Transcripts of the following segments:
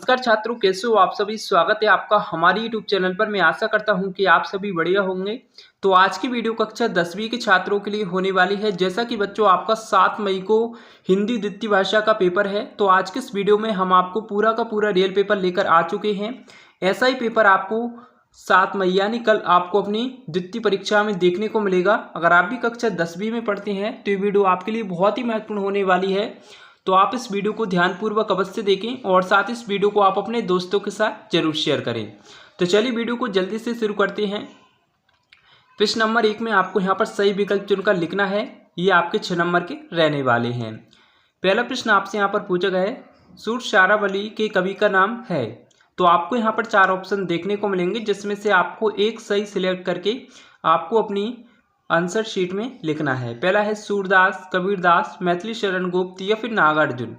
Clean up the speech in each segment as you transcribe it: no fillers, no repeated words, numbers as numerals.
नमस्कार छात्रों, कैसे हो आप सभी। स्वागत है आपका हमारे यूट्यूब चैनल पर। मैं आशा करता हूं कि आप सभी बढ़िया होंगे। तो आज की वीडियो कक्षा 10वीं के छात्रों के लिए होने वाली है। जैसा कि बच्चों आपका 7 मई को हिंदी द्वितीय भाषा का पेपर है, तो आज के इस वीडियो में हम आपको पूरा का पूरा रियल पेपर लेकर आ चुके हैं। ऐसा ही पेपर आपको 7 मई यानी कल आपको अपनी द्वितीय परीक्षा में देखने को मिलेगा। अगर आप भी कक्षा 10वीं में पढ़ते हैं तो ये वीडियो आपके लिए बहुत ही महत्वपूर्ण होने वाली है। तो आप इस वीडियो को ध्यानपूर्वक अवश्य देखें और साथ इस वीडियो को आप अपने दोस्तों के साथ जरूर शेयर करें। तो चलिए वीडियो को जल्दी से शुरू करते हैं। प्रश्न नंबर 1 में आपको यहाँ पर सही विकल्प चुनकर लिखना है। ये आपके 6 नंबर के रहने वाले हैं। पहला प्रश्न आपसे यहाँ पर पूछा गया है, सूर शारावली के कवि का नाम है। तो आपको यहाँ पर 4 ऑप्शन देखने को मिलेंगे, जिसमें से आपको एक सही सिलेक्ट करके आपको अपनी आंसर शीट में लिखना है। पहला है सूरदास, कबीरदास, मैथिली शरण गुप्त या फिर नागार्जुन।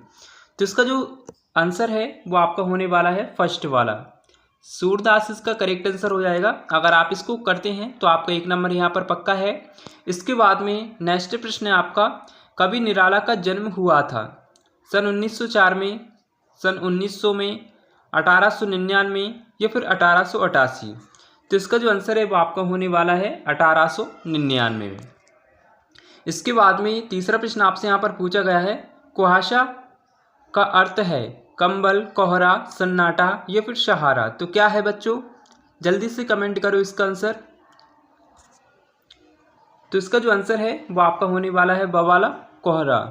तो इसका जो आंसर है वो आपका होने वाला है फर्स्ट वाला, सूरदास इसका करेक्ट आंसर हो जाएगा। अगर आप इसको करते हैं तो आपका 1 नंबर यहाँ पर पक्का है। इसके बाद में नेक्स्ट प्रश्न है आपका, कवि निराला का जन्म हुआ था सन 1904 में, सन 1900 में, 1899 या फिर 1888। तो इसका जो आंसर है वो आपका होने वाला है 1899 में। इसके बाद में तीसरा प्रश्न आपसे यहाँ पर पूछा गया है, कुहासा का अर्थ है कंबल, कोहरा, सन्नाटा या फिर सहारा। तो क्या है बच्चों, जल्दी से कमेंट करो इसका आंसर। तो इसका जो आंसर है वो आपका होने वाला है बवाला कोहरा।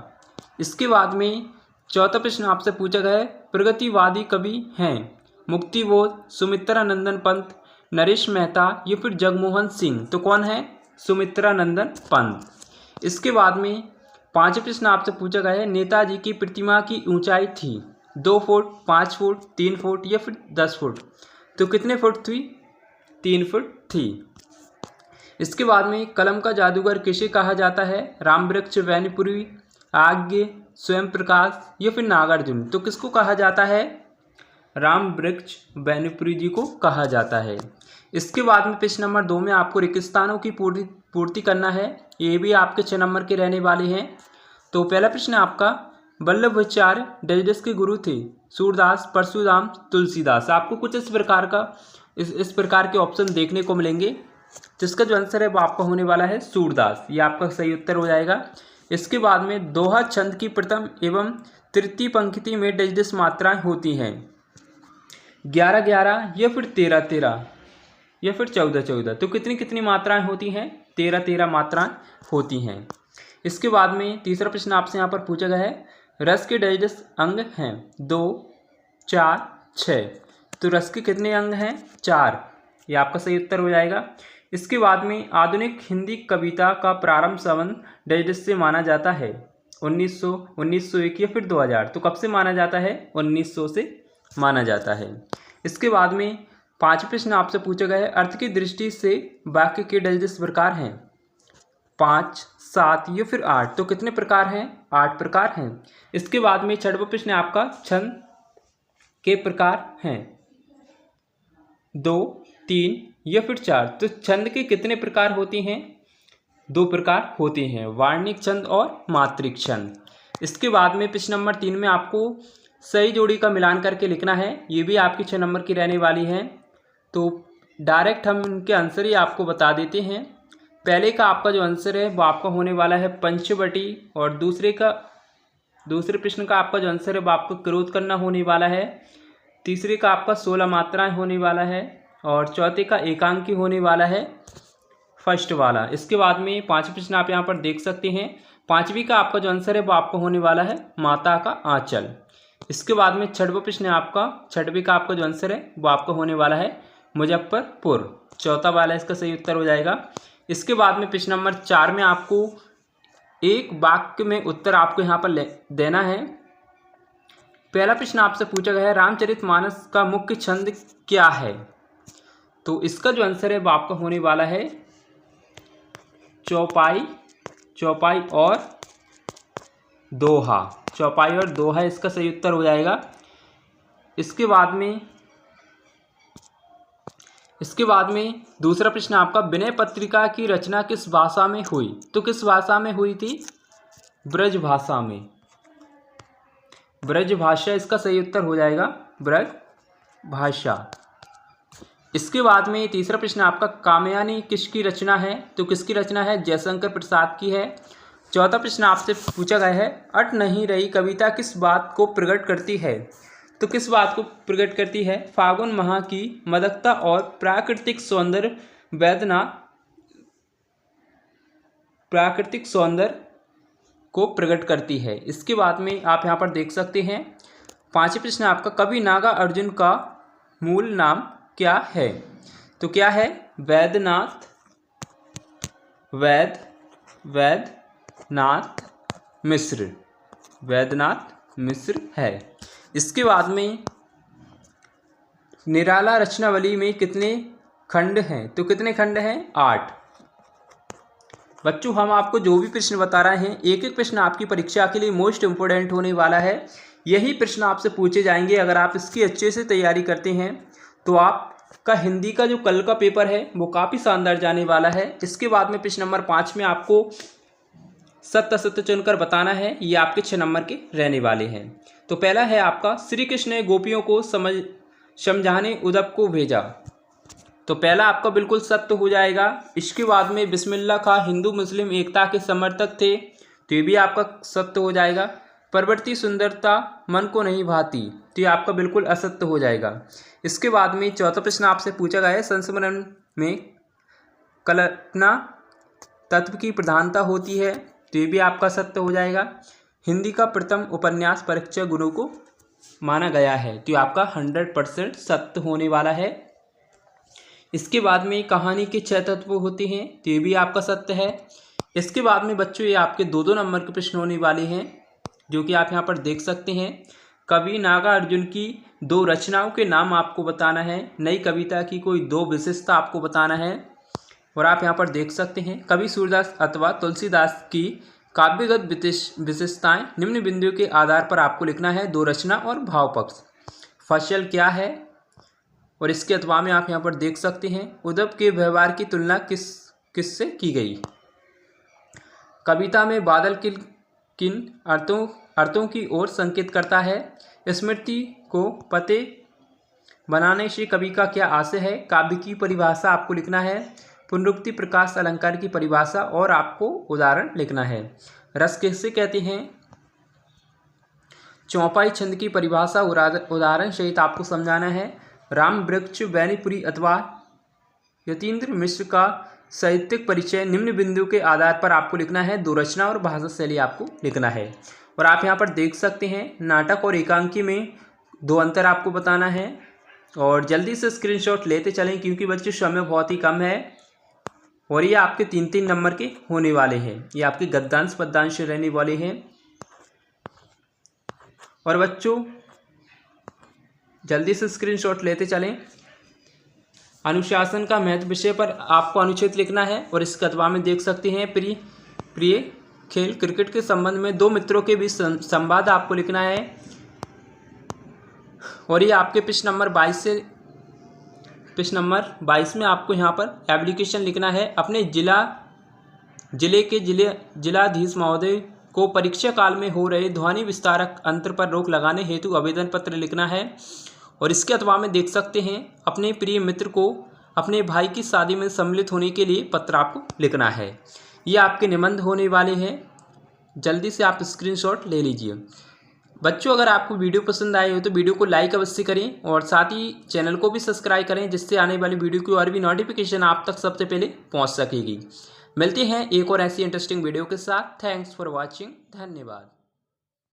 इसके बाद में चौथा प्रश्न आपसे पूछा गया है, प्रगतिवादी कवि हैं मुक्तिबोध, सुमित्रानंदन पंत, नरेश मेहता या फिर जगमोहन सिंह। तो कौन है, सुमित्रानंदन पंत। इसके बाद में पांचवा प्रश्न आपसे पूछा गया है, नेताजी की प्रतिमा की ऊंचाई थी 2 फुट, 5 फुट, 3 फुट या फिर 10 फुट। तो कितने फुट थी, 3 फुट थी। इसके बाद में कलम का जादूगर किसे कहा जाता है, रामवृक्ष, वैनपुरी, आज्ञ, स्वयं प्रकाश या फिर नागार्जुन। तो किसको कहा जाता है, रामवृक्ष वैनपुरी जी को कहा जाता है। इसके बाद में प्रश्न नंबर 2 में आपको रेगिस्तानों की पूर्ति करना है। ये भी आपके 6 नंबर के रहने वाले हैं। तो पहला प्रश्न आपका, वल्लभाचार्य डजडस के गुरु थे, सूरदास, परशुराम, तुलसीदास। आपको कुछ इस प्रकार का इस प्रकार के ऑप्शन देखने को मिलेंगे, जिसका जो आंसर है वो आपका होने वाला है सूरदास। ये आपका सही उत्तर हो जाएगा। इसके बाद में दोहा छंद की प्रथम एवं तृतीय पंक्ति में डजडस मात्राएं होती हैं 11-11 या फिर 13-13 या फिर 14-14। तो कितनी कितनी मात्राएं होती हैं, 13-13 मात्राएं होती हैं। इसके बाद में तीसरा प्रश्न आपसे यहाँ पर पूछा गया है, रस के डजडस अंग हैं 2, 4, 6। तो रस के कितने अंग हैं, 4। ये आपका सही उत्तर हो जाएगा। इसके बाद में आधुनिक हिंदी कविता का प्रारंभ संबंध डजडस से माना जाता है 1900, 1901 या फिर 2000। तो कब से माना जाता है, 1900 से माना जाता है। इसके बाद में 5 प्रश्न आपसे पूछा गया है, अर्थ की दृष्टि से वाक्य के डजडस प्रकार हैं 5, 7 या फिर 8। तो कितने प्रकार हैं, 8 प्रकार हैं। इसके बाद में 6वां प्रश्न आपका, छंद के प्रकार हैं 2, 3 या फिर 4। तो छंद के कितने प्रकार होते हैं, 2 प्रकार होते हैं, वार्णिक छंद और मात्रिक छंद। इसके बाद में प्रश्न नंबर 3 में आपको सही जोड़ी का मिलान करके लिखना है। ये भी आपकी 6 नंबर की रहने वाली हैं। तो डायरेक्ट हम इनके आंसर ही आपको बता देते हैं। पहले का आपका जो आंसर है वो आपका होने वाला है पंचवटी, और दूसरे प्रश्न का आपका जो आंसर है वो आपको क्रोध करना होने वाला है। तीसरे का आपका 16 मात्राएं होने वाला है, और चौथे का एकांकी होने वाला है फर्स्ट वाला। इसके बाद में 5 प्रश्न आप यहाँ पर देख सकते हैं। 5वीं का आपका जो आंसर है वो आपको होने वाला है माता का आंचल। इसके बाद में 6वां प्रश्न है आपका, 6वीं का आपका जो आंसर है वो आपका होने वाला है मुजफ्फरपुर। चौथा वाला इसका सही उत्तर हो जाएगा। इसके बाद में प्रश्न नंबर 4 में आपको एक वाक्य में उत्तर आपको यहाँ पर देना है। पहला प्रश्न आपसे पूछा गया है, रामचरितमानस का मुख्य छंद क्या है। तो इसका जो आंसर है वो आपका होने वाला है चौपाई और दोहा। चौपाई और दोहा इसका सही उत्तर हो जाएगा। इसके बाद में दूसरा प्रश्न आपका, विनय पत्रिका की रचना किस भाषा में हुई। तो किस भाषा में हुई थी, ब्रज भाषा में। ब्रज भाषा इसका सही उत्तर हो जाएगा, ब्रज भाषा। इसके बाद में तीसरा प्रश्न आपका कामयानी किसकी रचना है, तो किसकी रचना है, जयशंकर प्रसाद की है। चौथा प्रश्न आपसे पूछा गया है अट नहीं रही कविता किस बात को प्रकट करती है, तो किस बात को प्रकट करती है, फागुन माह की मदकता और प्राकृतिक सौंदर्य को प्रकट करती है। इसके बाद में आप यहाँ पर देख सकते हैं पांचवें प्रश्न आपका कवि नागार्जुन का मूल नाम क्या है, तो क्या है, वैद्यनाथ मिश्र है। इसके बाद में निराला रचनावली में कितने खंड हैं, तो कितने खंड हैं, 8। बच्चों हम आपको जो भी प्रश्न बता रहे हैं एक एक प्रश्न आपकी परीक्षा के लिए मोस्ट इम्पोर्टेंट होने वाला है। यही प्रश्न आपसे पूछे जाएंगे। अगर आप इसकी अच्छे से तैयारी करते हैं तो आपका हिंदी का जो कल का पेपर है वो काफ़ी शानदार जाने वाला है। इसके बाद में प्रश्न नंबर 5 में आपको सत्य असत्य चुनकर बताना है, ये आपके 6 नंबर के रहने वाले हैं। तो पहला है आपका श्री कृष्ण ने गोपियों को समझाने उद्धव को भेजा, तो पहला आपका बिल्कुल सत्य हो जाएगा। इसके बाद में बिस्मिल्लाह खां हिंदू मुस्लिम एकता के समर्थक थे, तो ये भी आपका सत्य हो जाएगा। प्रवृत्ति सुंदरता मन को नहीं भाती, तो ये आपका बिल्कुल असत्य हो जाएगा। इसके बाद में चौथा प्रश्न आपसे पूछा गया है संस्मरण में कल्पना तत्व की प्रधानता होती है, तो ये भी आपका सत्य हो जाएगा। हिंदी का प्रथम उपन्यास परीक्षा गुरु को माना गया है, तो ये आपका 100% सत्य होने वाला है। इसके बाद में कहानी के 6 तत्व होते हैं, तो ये भी आपका सत्य है। इसके बाद में बच्चों ये आपके 2-2 नंबर के प्रश्न होने वाले हैं, जो कि आप यहाँ पर देख सकते हैं। कवि नागार्जुन की 2 रचनाओं के नाम आपको बताना है, नई कविता की कोई 2 विशेषता आपको बताना है। और आप यहाँ पर देख सकते हैं कवि सूरदास अथवा तुलसीदास की काव्यगत विशेषताएं निम्न बिंदुओं के आधार पर आपको लिखना है, 2 रचना और भाव पक्ष। फसल क्या है, और इसके अथवा में आप यहाँ पर देख सकते हैं उद्धव के व्यवहार की तुलना किससे की गई। कविता में बादल किन अर्थों की ओर संकेत करता है। स्मृति को पते बनाने से कवि का क्या आशय है। काव्य की परिभाषा आपको लिखना है। पुनरुक्ति प्रकाश अलंकार की परिभाषा और आपको उदाहरण लिखना है। रस किसे कहते हैं। चौपाई छंद की परिभाषा उदाहरण सहित आपको समझाना है। राम वृक्ष बैनीपुरी अथवा यतीन्द्र मिश्र का साहित्यिक परिचय निम्न बिंदु के आधार पर आपको लिखना है। 2 रचना और भाषा शैली आपको लिखना है। और आप यहाँ पर देख सकते हैं नाटक और एकांकी में 2 अंतर आपको बताना है। और जल्दी से स्क्रीनशॉट लेते चलें क्योंकि बच्चों समय बहुत ही कम है। और ये आपके 3-3 नंबर के होने वाले हैं, ये आपके गद्यांश पद्यांश रहने वाले हैं। और बच्चों जल्दी से स्क्रीनशॉट लेते चलें। अनुशासन का महत्व विषय पर आपको अनुच्छेद लिखना है। और इस कतवा में देख सकते हैं प्रिय खेल क्रिकेट के संबंध में 2 मित्रों के बीच संवाद आपको लिखना है। और ये आपके प्रश्न नंबर 22 में आपको यहाँ पर एप्लीकेशन लिखना है। अपने जिले के जिलाधीश महोदय को परीक्षा काल में हो रहे ध्वनि विस्तारक अंतर पर रोक लगाने हेतु आवेदन पत्र लिखना है। और इसके अथवा में देख सकते हैं अपने प्रिय मित्र को अपने भाई की शादी में सम्मिलित होने के लिए पत्र आपको लिखना है। ये आपके निबंध होने वाले हैं, जल्दी से आप स्क्रीनशॉट ले लीजिए। बच्चों अगर आपको वीडियो पसंद आए हो तो वीडियो को लाइक अवश्य करें और साथ ही चैनल को भी सब्सक्राइब करें, जिससे आने वाली वीडियो की और भी नोटिफिकेशन आप तक सबसे पहले पहुंच सकेगी। मिलते हैं एक और ऐसी इंटरेस्टिंग वीडियो के साथ। थैंक्स फॉर वॉचिंग, धन्यवाद।